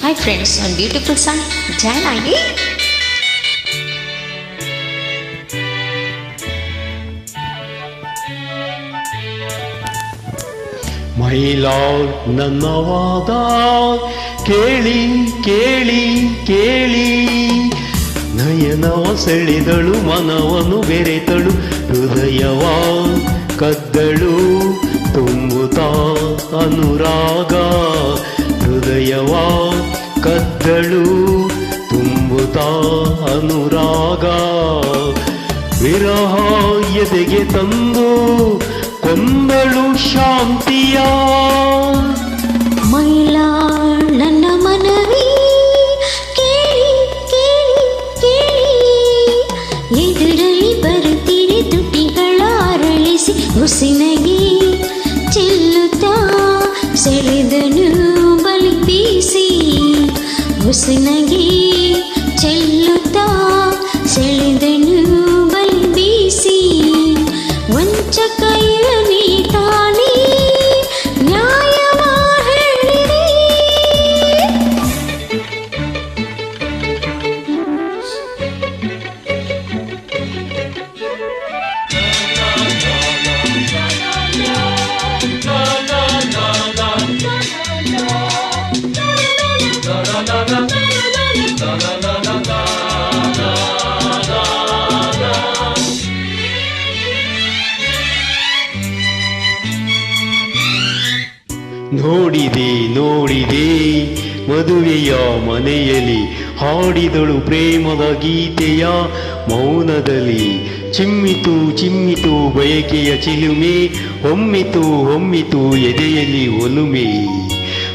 Hi friends, one beautiful sun. Join ಆಗಿ ಮೈಲಾಲ್ ನನ್ನ ವಾದ ಕೇಳಿ ಕೇಳಿ ಕೇಳಿ, ನಯನವ ಸೆಳೆದಳು ಮನವನ್ನು ಬೆರೆತಳು, ಹೃದಯವ ಕದ್ದಳು ತುಂಬುತ್ತಾ ಅನುರಾಗ, ಹೃದಯವ ಕದ್ದಳು ತುಂಬುತ್ತಾ ಅನುರಾಗ, ವಿರಹ ಎದೆಗೆ ತಂದು ಕೊಂದಳು ಶಾಂತಿಯ. ಮೈಲಾಳ್ ನನ್ನ ಮನವಿ ಕೇಳಿ ಕೇಳಿ ಕೇಳಿ, ಎದುರಲ್ಲಿ ಬರುತ್ತಿರೆ ತುಟಿಗಳ ಅರಳಿಸಿ, ಹುಸಿನಗೆ ಚೆಲ್ಲುತ್ತಾ ಸೆಳೆದನು ಬಲಿ ಬೀಸಿ, ಹುಸಿನಗೆ ಚೆಲ್ಲುತ್ತಾ ಸೆಳೆದನು ಬಲಿ ಬೀಸಿ, ವಂಚಕಯ ನೀ ತಾನೇ ನ್ಯಾಯವ ಹೇಳಿದೆ. ನೋಡಿದೆ ನೋಡಿದೆ ಮದುವೆಯ ಮನೆಯಲ್ಲಿ, ಹಾಡಿದಳು ಪ್ರೇಮದ ಗೀತೆಯ ಮೌನದಲ್ಲಿ, ಚಿಮ್ಮಿತು ಚಿಮ್ಮಿತು ಬಯಕೆಯ ಚಿಲುಮೆ, ಹೊಮ್ಮಿತು ಹೊಮ್ಮಿತು ಎದೆಯಲ್ಲಿ ಒಲುಮೆ,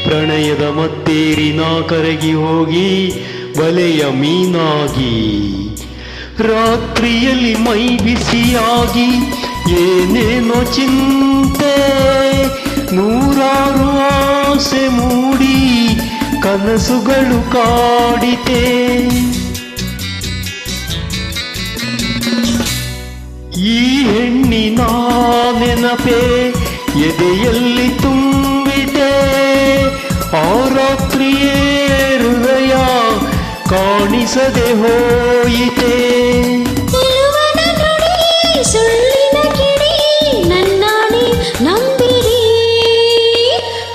ಪ್ರಣಯದ ಮತ್ತೇರಿನ ಕರಗಿ ಹೋಗಿ ಬಲೆಯ ಮೀನಾಗಿ, ರಾತ್ರಿಯಲ್ಲಿ ಮೈ ಬಿಸಿಯಾಗಿ ಏನೇನೋ ಚಿಂತೆ, ನೂರಾರು ಆಸೆ ಮೂಡಿ ಕನಸುಗಳು ಕಾಡಿತೆ, ಈ ಹೆಣ್ಣಿನ ನೆನಪೆ ಎದೆಯಲ್ಲಿ ತುಂಬಿದೆ, ಆ ರಾತ್ರಿಯೇ ಹೃದಯ ಕಾಣಿಸದೆ ಹೋಯಿತೆ. ಸುಳ್ಳಿನ ಕಿಡಿ ನನ್ನಾಣೆ ನಂಬಿರಿ,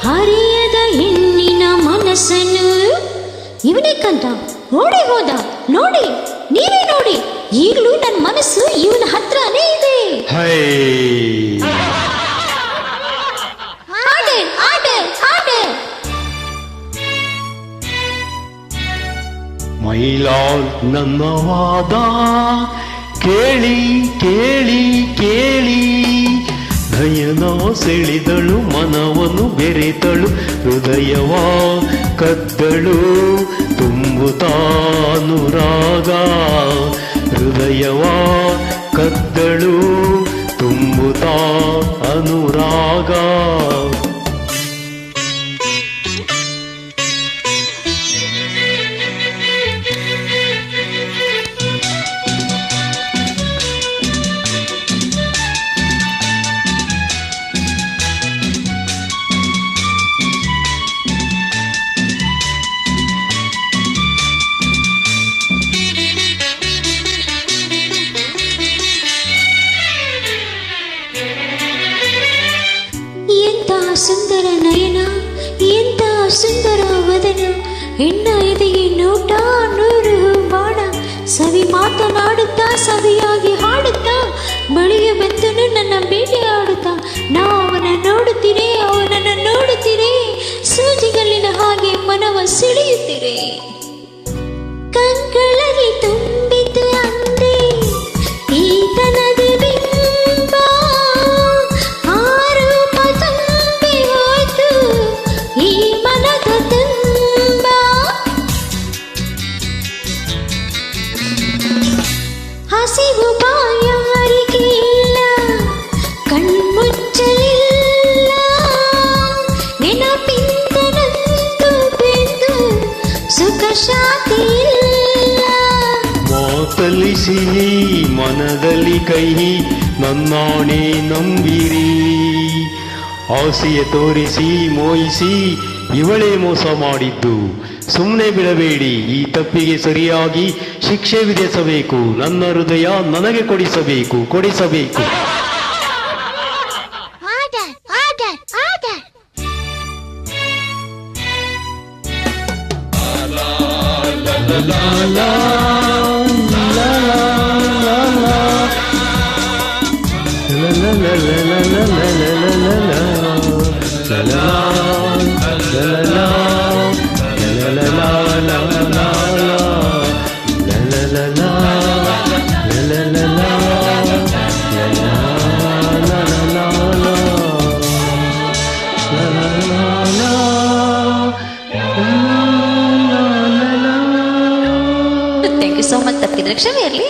ಹರಿಯದ ಹೆಣ್ಣಿನ ಮನಸ್ಸನ್ನು ಇವನೇ ಕಂದ ಓಡಿ ಹೋದ ನೋಡಿ, ನೀವೇ ನೋಡಿ, ಈಗಲೂ ನನ್ನ ಮನಸ್ಸು ಇವನ ಹತ್ರನೇ ಇದೆ. ಆಡೆ ಆಡೆ ಆಡೆ. ಮೈಲಾಲ್ ನನ್ನ ವಾದ ಕೇಳಿ ಕೇಳಿ ಕೇಳಿ, ನಯನ ಸೆಳೆದಳು ಮನವನ್ನು ಬೆರೆತಳು, ಹೃದಯವ ಕದ್ದಳು ತುಂಬುತ್ತಾ ಅನುರಾಗ, ಹೃದಯವ ಕದ್ದಳು ತುಂಬುತ್ತಾ ಅನುರಾಗ. ಸುಂದರ ನಯನ, ಎಂತ ಸುಂದರ ವದನ, ಹೆಣ್ಣ ಎದೆಗೆ ನೋಟ ನೂರು ಬಾಣ, ಸವಿ ಮಾತನಾಡುತ್ತಾ ಸವಿಯಾಗಿ ಹಾಡುತ್ತಾ ಬಳಿಗೆ ಬಂದನು ನನ್ನ ಬೇಟೆ ಆಡುತ್ತಾ, ನಾ ಅವನ ನೋಡುತ್ತೀರೆ ಅವನನ್ನು ನೋಡುತ್ತೀರೆ, ಸೂಜಿಗಲ್ಲಿನ ಹಾಗೆ ಮನವ ಸೆಳೆಯುತ್ತೀರೆ, ಕಂಗಳಲ್ಲಿ ತುಂಬಿತು ಅಂದೆ ಈತನದ ಬಿಂಬ, ಆರೋಪ ತುಂಬಿ ಹೋಯ್ತು ಈ ಮನದ ತುಂಬ, ಹಸಿವು ಬಾಯಾರಿಕೆ ಇಲ್ಲ ಕಣ್ಮುಚ್ಚಲಿಲ್ಲ, ನೆನಪಿಂದ ನಂದು ಬೆಂದು ಸುಖ ಶಾಂತಿ ಇಲ್ಲ, ಮಾತಲ್ಲಿ ಸಿಹಿ ಮನದಲ್ಲಿ ಕಹಿ ನನ್ನಾಣೆ ನಂಬಿರಿ, ಆಸೆಯ ತೋರಿಸಿ ಮೋಹಿಸಿ ಇವಳೇ ಮೋಸ ಮಾಡಿದ್ದು. ಸುಮ್ಮನೆ ಬಿಡಬೇಡಿ, ಈ ತಪ್ಪಿಗೆ ಸರಿಯಾಗಿ ಶಿಕ್ಷೆ ವಿಧಿಸಬೇಕು. ನನ್ನ ಹೃದಯ ನನಗೆ ಕೊಡಿಸಬೇಕು. Thank you so much. ತಪ್ಪಿದ್ರೆ ಕ್ಷಮೆ ಇರಲಿ.